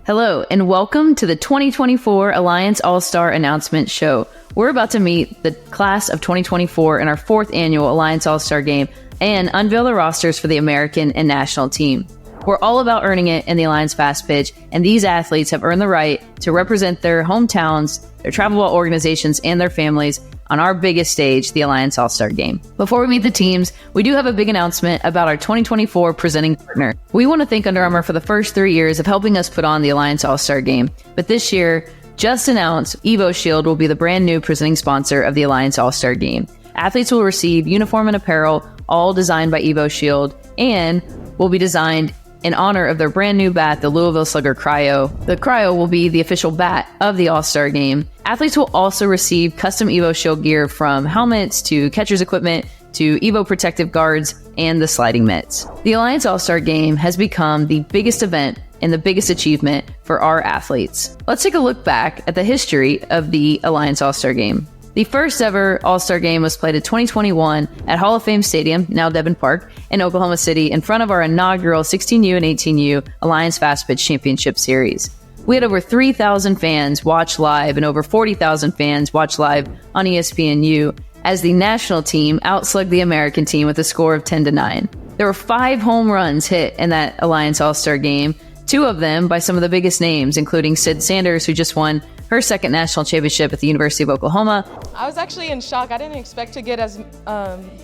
Hello, and welcome to the 2024 Alliance All-Star Announcement Show. We're about to meet the class of 2024 in our 4th annual Alliance All-Star Game and unveil the rosters for the American and national team. We're all about earning it in the Alliance Fast Pitch, and these athletes have earned the right to represent their hometowns, their travel ball organizations, and their families on our biggest stage, the Alliance All-Star Game. Before we meet the teams, we do have a big announcement about our 2024 presenting partner. We want to thank Under Armour for the first 3 years of helping us put on the Alliance All-Star Game. But this year, just announced, EvoShield will be the brand new presenting sponsor of the Alliance All-Star Game. Athletes will receive uniform and apparel, all designed by EvoShield, and will be designed in honor of their brand new bat, the Louisville Slugger Cryo. The Cryo will be the official bat of the All-Star Game. Athletes will also receive custom EvoShield gear, from helmets to catcher's equipment to Evo protective guards and the sliding mitts. The Alliance All-Star Game has become the biggest event and the biggest achievement for our athletes. Let's take a look back at the history of the Alliance All-Star Game. The first ever All-Star Game was played in 2021 at Hall of Fame Stadium, now Devon Park, in Oklahoma City, in front of our inaugural 16U and 18U Alliance Fast Pitch Championship Series. We had over 3,000 fans watch live and over 40,000 fans watch live on ESPNU as the national team outslugged the American team with a score of 10-9. There were 5 home runs hit in that Alliance All-Star Game, 2 of them by some of the biggest names, including Sid Sanders, who just won her second national championship at the University of Oklahoma. I was actually in shock. I didn't expect to get as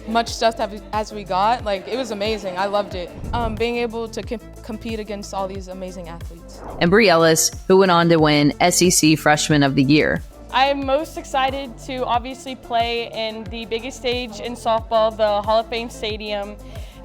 much stuff as we got. It was amazing. I loved it. Being able to compete against all these amazing athletes. And Bree Ellis, who went on to win SEC Freshman of the Year. I'm most excited to obviously play in the biggest stage in softball, the Hall of Fame Stadium.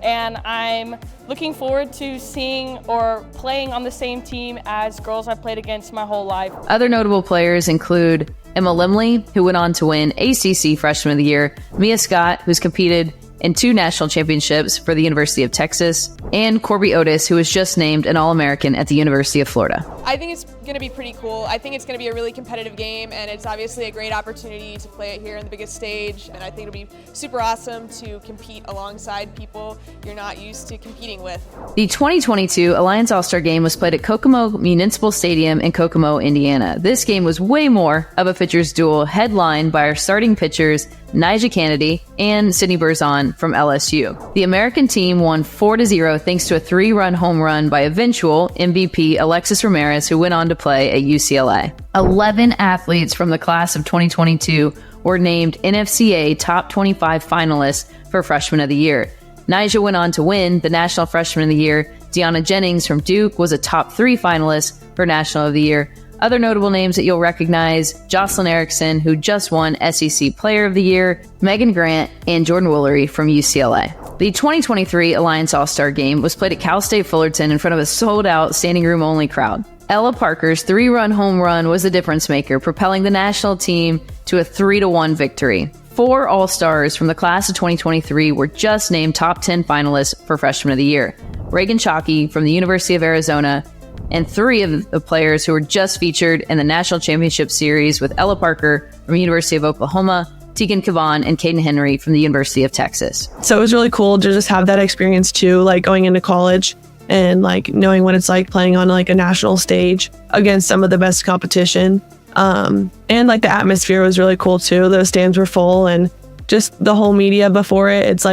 And I'm looking forward to seeing or playing on the same team as girls I've played against my whole life. Other notable players include Emma Limley, who went on to win ACC Freshman of the Year, Mia Scott, who's competed in 2 national championships for the University of Texas, and Corby Otis, who was just named an All-American at the University of Florida. I think it's going to be pretty cool. I think it's going to be a really competitive game, and it's obviously a great opportunity to play it here in the biggest stage, and I think it'll be super awesome to compete alongside people you're not used to competing with. The 2022 Alliance All-Star Game was played at Kokomo Municipal Stadium in Kokomo, Indiana. This game was way more of a pitcher's duel, headlined by our starting pitchers, Nyjah Kennedy and Sydney Berzon from LSU. The American team won 4-0 thanks to a 3-run home run by eventual MVP Alexis Ramirez, who went on to play at UCLA. 11 athletes from the class of 2022 were named NFCA Top 25 finalists for Freshman of the Year. Nyjah went on to win the National Freshman of the Year. Deanna Jennings from Duke was a top 3 finalist for National of the Year. Other notable names that you'll recognize: Jocelyn Erickson, who just won SEC Player of the Year, Megan Grant, and Jordan Woolery from UCLA. The 2023 Alliance All-Star Game was played at Cal State Fullerton in front of a sold-out standing room only crowd. Ella Parker's 3-run home run was the difference maker, propelling the national team to a 3-1 victory. 4 All-Stars from the class of 2023 were just named top 10 finalists for Freshman of the Year. Reagan Chalky from the University of Arizona, and 3 of the players who were just featured in the National Championship Series with Ella Parker from the University of Oklahoma, Tegan Caban, and Caden Henry from the University of Texas. So it was really cool to just have that experience too, going into college and knowing what it's like playing on a national stage against some of the best competition. And the atmosphere was really cool too. Those stands were full, and just the whole media before it. It's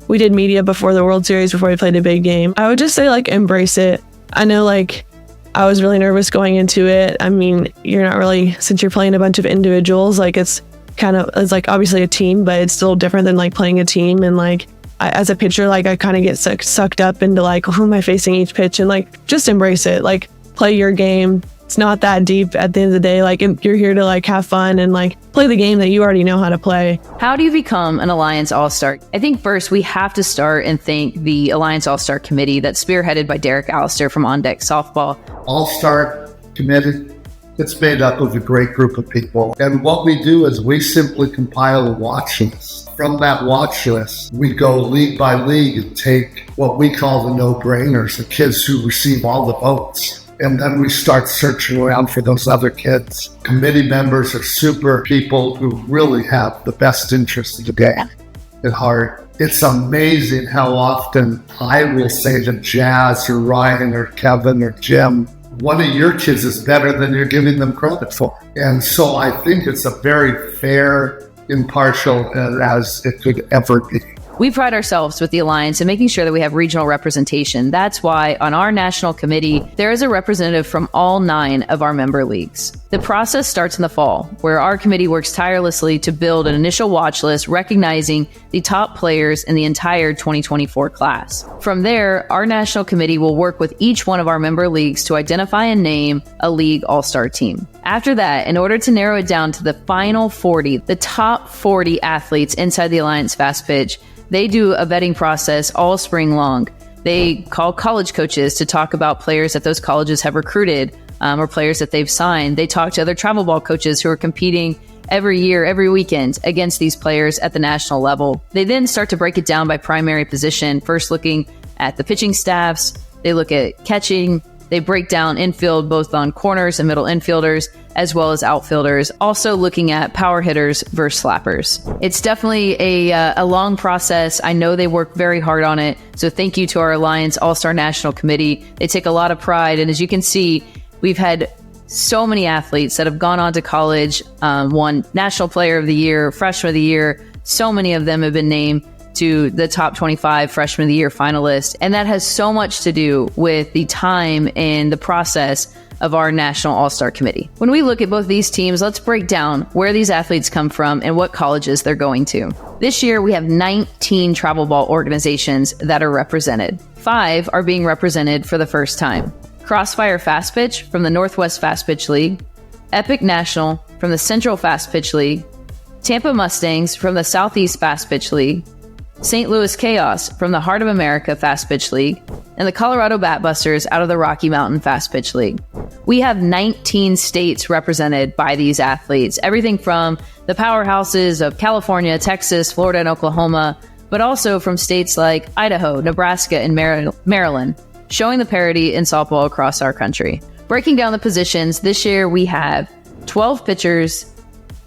we did media before the World Series, before we played a big game. I would just say embrace it. I know I was really nervous going into it. I mean, you're not really, since you're playing a bunch of individuals, it's obviously a team, but it's still different than playing a team. And as a pitcher, I kind of get sucked up into who am I facing each pitch, and just embrace it. Play your game. It's not that deep at the end of the day. You're here to have fun and play the game that you already know how to play. How do you become an Alliance All-Star? I think first we have to start and thank the Alliance All-Star Committee that's spearheaded by Derek Allister from On Deck Softball. All-Star Committee, it's made up of a great group of people. And what we do is we simply compile a watch list. From that watch list, we go league by league and take what we call the no-brainers, the kids who receive all the votes. And then we start searching around for those other kids. Committee members are super people who really have the best interest of the game at heart. It's amazing how often I will say to Jazz or Ryan or Kevin or Jim, one of your kids is better than you're giving them credit for. And so I think it's a very fair, impartial as it could ever be. We pride ourselves with the Alliance in making sure that we have regional representation. That's why on our national committee, there is a representative from all 9 of our member leagues. The process starts in the fall, where our committee works tirelessly to build an initial watch list recognizing the top players in the entire 2024 class. From there, our national committee will work with each one of our member leagues to identify and name a league all-star team. After that, in order to narrow it down to the final 40, the top 40 athletes inside the Alliance Fast Pitch, they do a vetting process all spring long. They call college coaches to talk about players that those colleges have recruited or players that they've signed. They talk to other travel ball coaches who are competing every year, every weekend against these players at the national level. They then start to break it down by primary position, first looking at the pitching staffs. They look at catching. They break down infield both on corners and middle infielders, as well as outfielders, also looking at power hitters versus slappers. It's definitely a long process. I know they work very hard on it. So thank you to our Alliance All-Star National Committee. They take a lot of pride. And as you can see, we've had so many athletes that have gone on to college, won National Player of the Year, Freshman of the Year. So many of them have been named to the top 25 Freshman of the Year finalists. And that has so much to do with the time and the process of our National All-Star Committee. When we look at both these teams, let's break down where these athletes come from and what colleges they're going to. This year, we have 19 travel ball organizations that are represented. 5 are being represented for the first time. Crossfire Fast Pitch from the Northwest Fast Pitch League, Epic National from the Central Fast Pitch League, Tampa Mustangs from the Southeast Fast Pitch League, St. Louis Chaos from the Heart of America Fast Pitch League, and the Colorado Batbusters out of the Rocky Mountain Fast Pitch League. We have 19 states represented by these athletes, everything from the powerhouses of California, Texas, Florida, and Oklahoma, but also from states like Idaho, Nebraska, and Maryland, showing the parity in softball across our country. Breaking down the positions, this year we have 12 pitchers,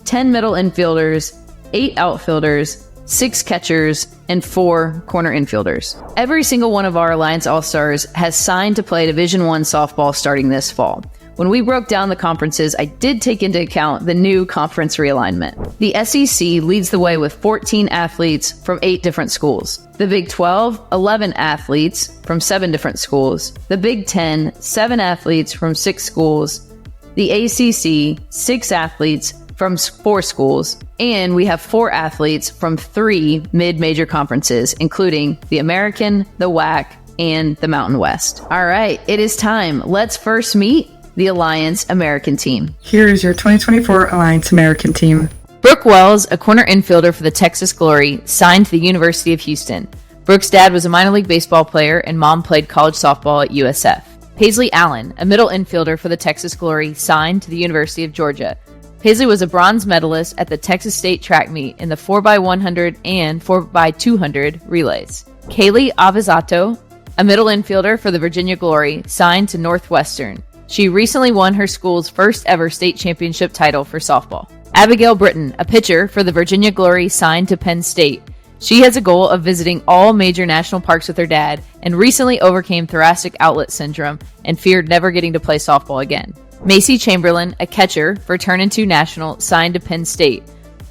10 middle infielders, 8 outfielders, 6 catchers, and 4 corner infielders. Every single one of our Alliance All-Stars has signed to play Division I softball starting this fall. When we broke down the conferences, I did take into account the new conference realignment. The SEC leads the way with 14 athletes from 8 different schools. The Big 12, 11 athletes from 7 different schools. The Big 10, 7 athletes from 6 schools. The ACC, 6 athletes from 4 schools, and we have 4 athletes from 3 mid-major conferences, including the American, the WAC, and the Mountain West. All right, it is time. Let's first meet the Alliance American team. Here is your 2024 Alliance American team. Brooke Wells, a corner infielder for the Texas Glory, signed to the University of Houston. Brooke's dad was a minor league baseball player, and mom played college softball at USF. Paisley Allen, a middle infielder for the Texas Glory, signed to the University of Georgia. Paisley was a bronze medalist at the Texas State track meet in the 4x100 and 4x200 relays. Kaylee Avizato, a middle infielder for the Virginia Glory, signed to Northwestern. She recently won her school's first ever state championship title for softball. Abigail Britton, a pitcher for the Virginia Glory, signed to Penn State. She has a goal of visiting all major national parks with her dad and recently overcame thoracic outlet syndrome and feared never getting to play softball again. Macy Chamberlain, a catcher for Turn 2 National, signed to Penn State.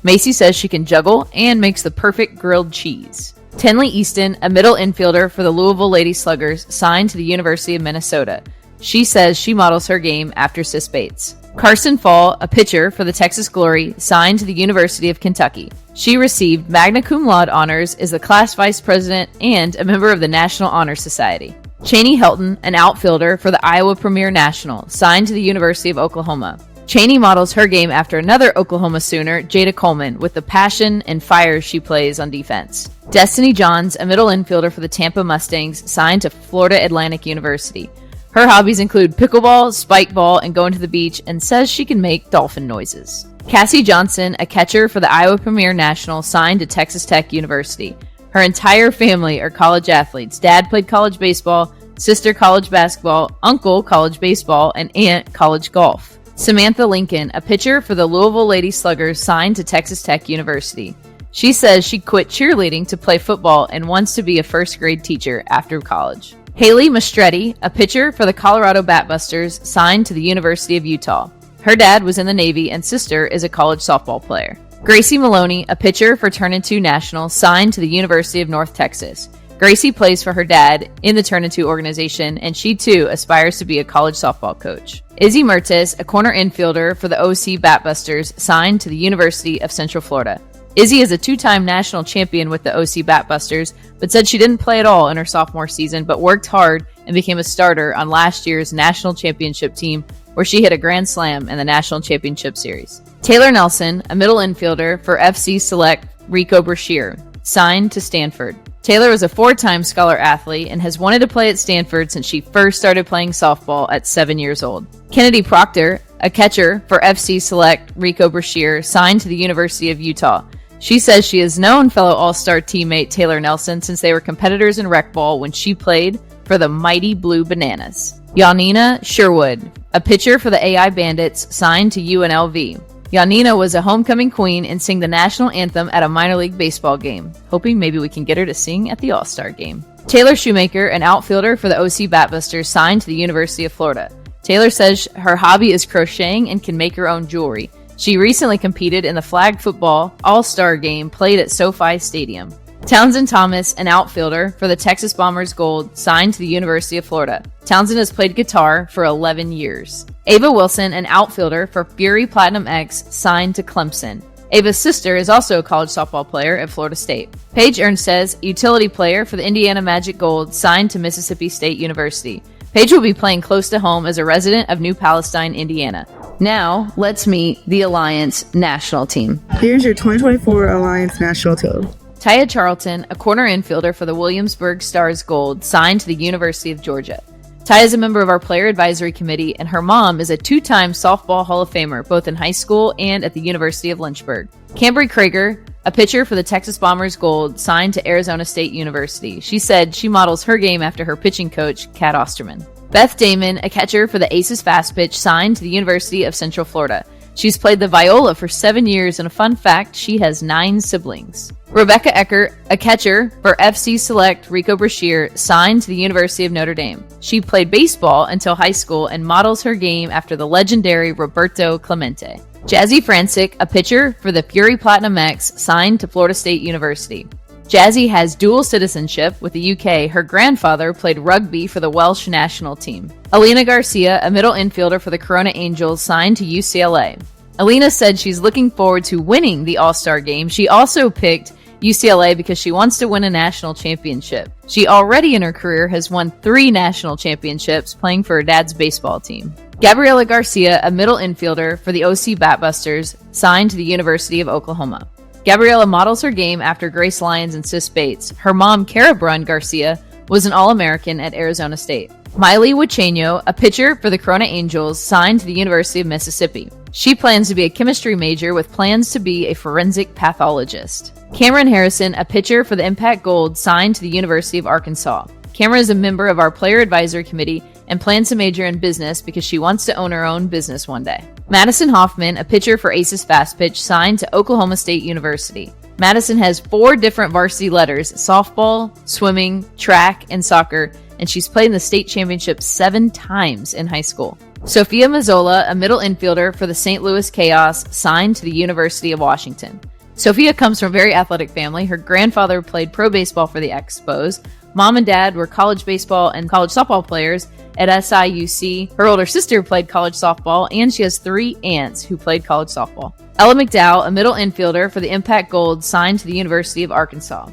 Macy says she can juggle and makes the perfect grilled cheese. Tenley Easton, a middle infielder for the Louisville Lady Sluggers, signed to the University of Minnesota. She says she models her game after Sis Bates. Carson Fall, a pitcher for the Texas Glory, signed to the University of Kentucky. She received magna cum laude honors, is the class vice president, and a member of the National Honor Society. Cheney Helton, an outfielder for the Iowa Premier National, signed to the University of Oklahoma. Cheney models her game after another Oklahoma Sooner, Jada Coleman, with the passion and fire she plays on defense. Destiny Johns, a middle infielder for the Tampa Mustangs, signed to Florida Atlantic University. Her hobbies include pickleball, spike ball, and going to the beach, and says she can make dolphin noises. Cassie Johnson, a catcher for the Iowa Premier National, signed to Texas Tech University. Her entire family are college athletes. Dad played college baseball, sister college basketball, uncle college baseball, and aunt college golf. Samantha Lincoln, a pitcher for the Louisville Lady Sluggers, signed to Texas Tech University. She says she quit cheerleading to play football and wants to be a first grade teacher after college. Haley Mastretti, a pitcher for the Colorado Batbusters, signed to the University of Utah. Her dad was in the Navy and sister is a college softball player. Gracie Maloney, a pitcher for Turn 2 Nationals, signed to the University of North Texas. Gracie plays for her dad in the Turn 2 organization, and she too aspires to be a college softball coach. Izzy Mertes, a corner infielder for the OC Batbusters, signed to the University of Central Florida. Izzy is a two-time national champion with the OC Batbusters, but said she didn't play at all in her sophomore season, but worked hard and became a starter on last year's national championship team, where she hit a grand slam in the national championship series. Taylor Nelson, a middle infielder for FC Select Rico Brashear, signed to Stanford. Taylor is a four-time scholar athlete and has wanted to play at Stanford since she first started playing softball at 7 years old. Kennedy Proctor, a catcher for FC Select Rico Brashear, signed to the University of Utah. She says she has known fellow All-Star teammate Taylor Nelson since they were competitors in rec ball when she played for the Mighty Blue Bananas. Yanina Sherwood, a pitcher for the AI Bandits, signed to UNLV. Yanina was a homecoming queen and sang the national anthem at a minor league baseball game. Hoping maybe we can get her to sing at the All-Star game. Taylor Shoemaker, an outfielder for the OC Batbusters, signed to the University of Florida. Taylor says her hobby is crocheting and can make her own jewelry. She recently competed in the flag football All-Star game played at SoFi Stadium. Townsend Thomas, an outfielder for the Texas Bombers Gold, signed to the University of Florida. Townsend has played guitar for 11 years. Ava Wilson, an outfielder for Fury Platinum X, signed to Clemson. Ava's sister is also a college softball player at Florida State. Paige Ernstez, utility player for the Indiana Magic Gold, signed to Mississippi State University. Paige will be playing close to home as a resident of New Palestine, Indiana. Now, let's meet the Alliance national team. Here's your 2024 Alliance national team. Taya Charlton, a corner infielder for the Williamsburg Stars Gold, signed to the University of Georgia. Taya is a member of our player advisory committee, and her mom is a two-time softball Hall of Famer, both in high school and at the University of Lynchburg. Cambry Krager, a pitcher for the Texas Bombers Gold, signed to Arizona State University. She said she models her game after her pitching coach, Kat Osterman. Beth Damon, a catcher for the Aces Fast Pitch, signed to the University of Central Florida. She's played the viola for 7 years, and a fun fact, she has 9 siblings. Rebecca Eckert, a catcher for FC Select Rico Brashear, signed to the University of Notre Dame. She played baseball until high school and models her game after the legendary Roberto Clemente. Jazzy Francic, a pitcher for the Fury Platinum X, signed to Florida State University. Jazzy has dual citizenship with the UK. Her grandfather played rugby for the Welsh national team. Alina Garcia, a middle infielder for the Corona Angels, signed to UCLA. Alina said she's looking forward to winning the All-Star game. She also picked UCLA because she wants to win a national championship. She already in her career has won 3 national championships playing for her dad's baseball team. Gabriela Garcia, a middle infielder for the OC Batbusters, signed to the University of Oklahoma. Gabriela models her game after Grace Lyons and Sis Bates. Her mom, Cara Brun Garcia, was an All-American at Arizona State. Miley Wacheno, a pitcher for the Corona Angels, signed to the University of Mississippi. She plans to be a chemistry major with plans to be a forensic pathologist. Cameron Harrison, a pitcher for the Impact Gold, signed to the University of Arkansas. Cameron is a member of our player advisory committee and plans to major in business because she wants to own her own business one day. Madison Hoffman, a pitcher for Aces Fast Pitch, signed to Oklahoma State University. Madison has 4 different varsity letters: softball, swimming, track, and soccer, and she's played in the state championship 7 times in high school. Sophia Mazzola, a middle infielder for the St. Louis Chaos, signed to the University of Washington. Sophia comes from a very athletic family. Her grandfather played pro baseball for the Expos. Mom and dad were college baseball and college softball players at SIUC. Her older sister played college softball, and she has 3 aunts who played college softball. Ella McDowell, a middle infielder for the Impact Gold, signed to the University of Arkansas.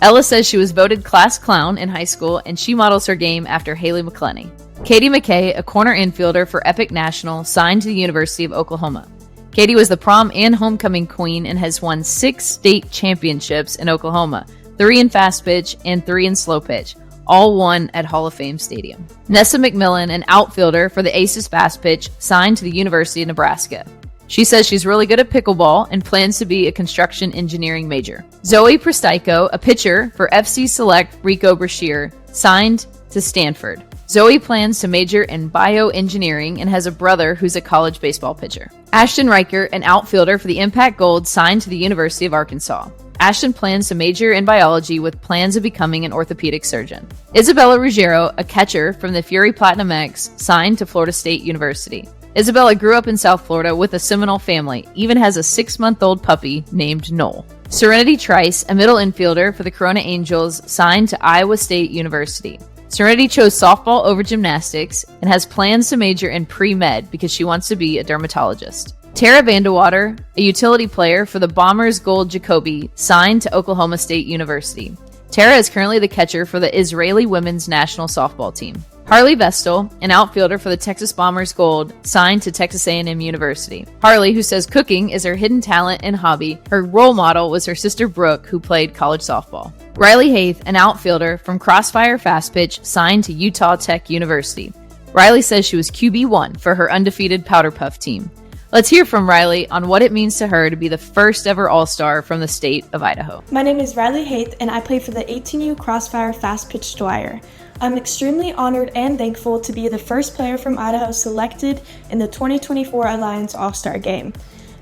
Ella says she was voted class clown in high school, and she models her game after Haley McClenny. Katie McKay, a corner infielder for Epic National, signed to the University of Oklahoma. Katie was the prom and homecoming queen and has won 6 state championships in Oklahoma, 3 in fast pitch and 3 in slow pitch, all won at Hall of Fame Stadium. Nessa McMillan, an outfielder for the Aces Fast Pitch, signed to the University of Nebraska. She says she's really good at pickleball and plans to be a construction engineering major. Zoe Pristyko, a pitcher for FC Select Rico Brashear, signed to Stanford. Zoe plans to major in bioengineering and has a brother who's a college baseball pitcher. Ashton Riker, an outfielder for the Impact Gold, signed to the University of Arkansas. Ashton plans to major in biology with plans of becoming an orthopedic surgeon. Isabella Ruggiero, a catcher from the Fury Platinum X, signed to Florida State University. Isabella grew up in South Florida with a Seminole family, even has a 6-month-old puppy named Noel. Serenity Trice, a middle infielder for the Corona Angels, signed to Iowa State University. Serenity chose softball over gymnastics and has plans to major in pre-med because she wants to be a dermatologist. Tara Vandewater, a utility player for the Bombers Gold Jacoby, signed to Oklahoma State University. Tara is currently the catcher for the Israeli women's national softball team. Harley Vestal, an outfielder for the Texas Bombers Gold, signed to Texas A&M University. Harley, who says cooking is her hidden talent and hobby, her role model was her sister Brooke, who played college softball. Riley Haith, an outfielder from Crossfire Fast Pitch, signed to Utah Tech University. Riley says she was QB1 for her undefeated Powder Puff team. Let's hear from Riley on what it means to her to be the first ever All-Star from the state of Idaho. My name is Riley Haith, and I play for the 18U Crossfire Fast Pitch Dwyer. I'm extremely honored and thankful to be the first player from Idaho selected in the 2024 Alliance All-Star Game.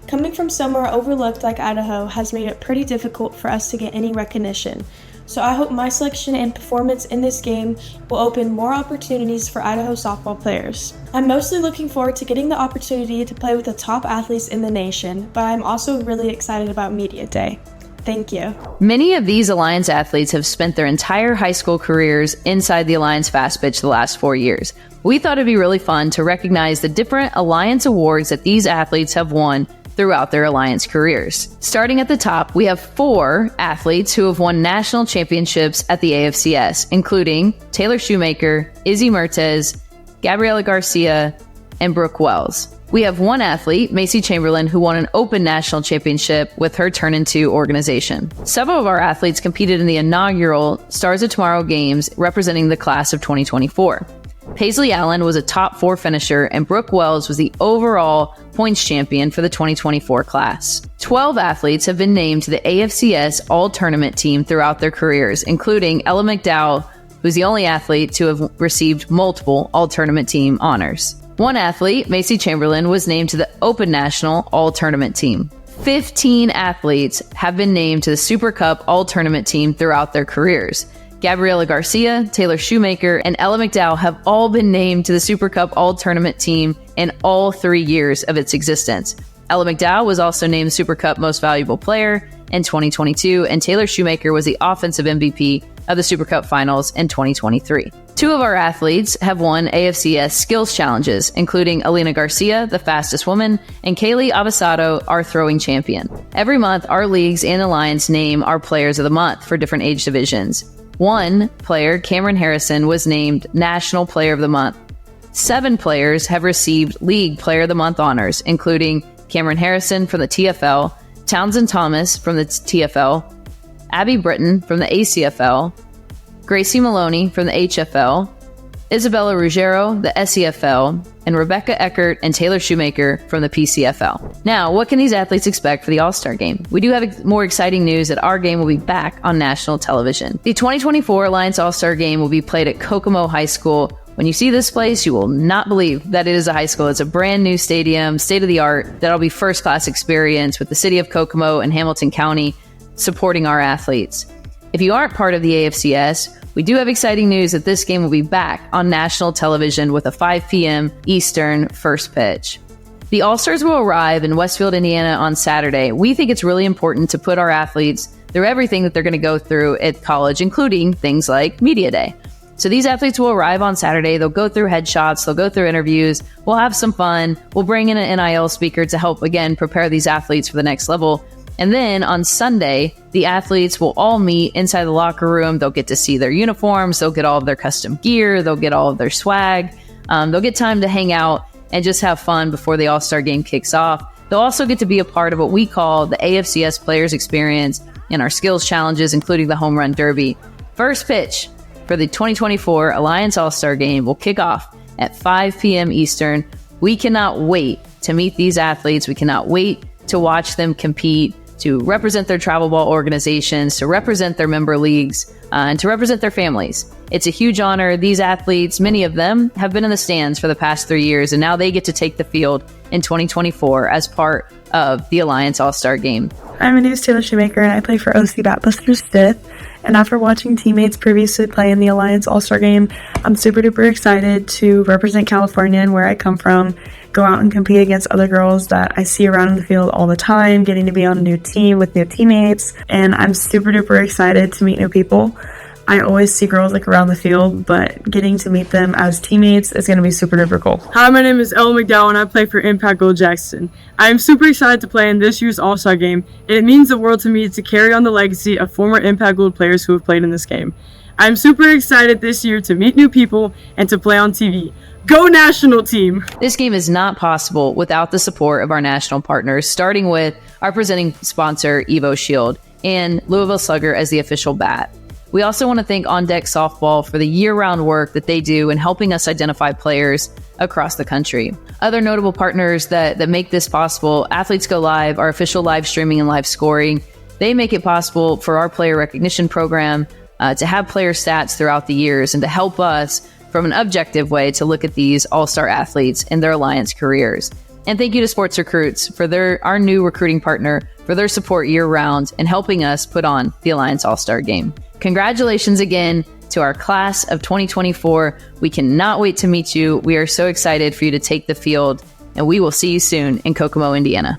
Coming from somewhere overlooked like Idaho has made it pretty difficult for us to get any recognition. So I hope my selection and performance in this game will open more opportunities for Idaho softball players. I'm mostly looking forward to getting the opportunity to play with the top athletes in the nation, but I'm also really excited about Media Day. Thank you. Many of these Alliance athletes have spent their entire high school careers inside the Alliance Fast Pitch the last 4 years. We thought it'd be really fun to recognize the different Alliance awards that these athletes have won throughout their Alliance careers. Starting at the top, we have 4 athletes who have won national championships at the AFCS, including Taylor Shoemaker, Izzy Mertez, Gabriela Garcia, and Brooke Wells. We have 1 athlete, Macy Chamberlain, who won an Open National Championship with her Turn Into organization. Several of our athletes competed in the inaugural Stars of Tomorrow Games representing the class of 2024. Paisley Allen was a top 4 finisher, and Brooke Wells was the overall points champion for the 2024 class. 12 athletes have been named to the AFCS All-Tournament team throughout their careers, including Ella McDowell, who's the only athlete to have received multiple All-Tournament team honors. 1 athlete, Macy Chamberlain, was named to the Open National All-Tournament team. 15 athletes have been named to the Super Cup All-Tournament team throughout their careers. Gabriela Garcia, Taylor Shoemaker, and Ella McDowell have all been named to the Super Cup All-Tournament team in all 3 years of its existence. Ella McDowell was also named Super Cup Most Valuable Player in 2022, and Taylor Shoemaker was the Offensive MVP of the Super Cup Finals in 2023. 2 of our athletes have won AFCS Skills Challenges, including Alina Garcia, the fastest woman, and Kaylee Avasado, our throwing champion. Every month, our leagues and Alliance name our Players of the Month for different age divisions. 1 player, Cameron Harrison, was named National Player of the Month. 7 players have received League Player of the Month honors, including Cameron Harrison from the TFL, Townsend Thomas from the TFL, Abby Britton from the ACFL, Gracie Maloney from the HFL, Isabella Ruggiero, the SEFL, and Rebecca Eckert and Taylor Shoemaker from the PCFL. Now, what can these athletes expect for the All-Star Game? We do have more exciting news that our game will be back on national television. The 2024 Alliance All-Star Game will be played at Kokomo High School. When you see this place, you will not believe that it is a high school. It's a brand new stadium, state-of-the-art, that'll be first-class experience with the city of Kokomo and Hamilton County supporting our athletes. If you aren't part of the AFCS, we do have exciting news that this game will be back on national television with a 5 p.m. Eastern first pitch. The All-Stars will arrive in Westfield, Indiana on Saturday. We think it's really important to put our athletes through everything that they're going to go through at college, including things like Media Day. So these athletes will arrive on Saturday. They'll go through headshots. They'll go through interviews. We'll have some fun. We'll bring in an NIL speaker to help, again, prepare these athletes for the next level. And then on Sunday, the athletes will all meet inside the locker room. They'll get to see their uniforms. They'll get all of their custom gear. They'll get all of their swag. They'll get time to hang out and just have fun before the All-Star Game kicks off. They'll also get to be a part of what we call the AFCS Players Experience and our skills challenges, including the Home Run Derby. First pitch for the 2024 Alliance All-Star Game will kick off at 5 p.m. Eastern. We cannot wait to meet these athletes. We cannot wait to watch them compete, to represent their travel ball organizations, to represent their member leagues, and to represent their families. It's a huge honor. These athletes, many of them, have been in the stands for the past 3 years, and now they get to take the field in 2024 as part of the Alliance All-Star Game. I'm my name is Taylor Shoemaker, and I play for OC Batbusters 5th. And after watching teammates previously play in the Alliance All-Star Game, I'm super duper excited to represent California and where I come from, go out and compete against other girls that I see around in the field all the time, getting to be on a new team with new teammates, and I'm super duper excited to meet new people. I always see girls like around the field, but getting to meet them as teammates is going to be super duper cool. Hi, my name is Ella McDowell and I play for Impact Gold Jackson. I am super excited to play in this year's All-Star Game, and it means the world to me to carry on the legacy of former Impact Gold players who have played in this game. I am super excited this year to meet new people and to play on TV. Go national team! This game is not possible without the support of our national partners, starting with our presenting sponsor, Evo Shield, and Louisville Slugger as the official bat. We also want to thank On Deck Softball for the year-round work that they do in helping us identify players across the country. Other notable partners that make this possible, Athletes Go Live, our official live streaming and live scoring. They make it possible for our player recognition program to have player stats throughout the years and to help us from an objective way to look at these all-star athletes and their Alliance careers. And thank you to Sports Recruits for our new recruiting partner, for their support year-round and helping us put on the Alliance All-Star Game. Congratulations again to our class of 2024. We cannot wait to meet you. We are so excited for you to take the field, and we will see you soon in Kokomo, Indiana.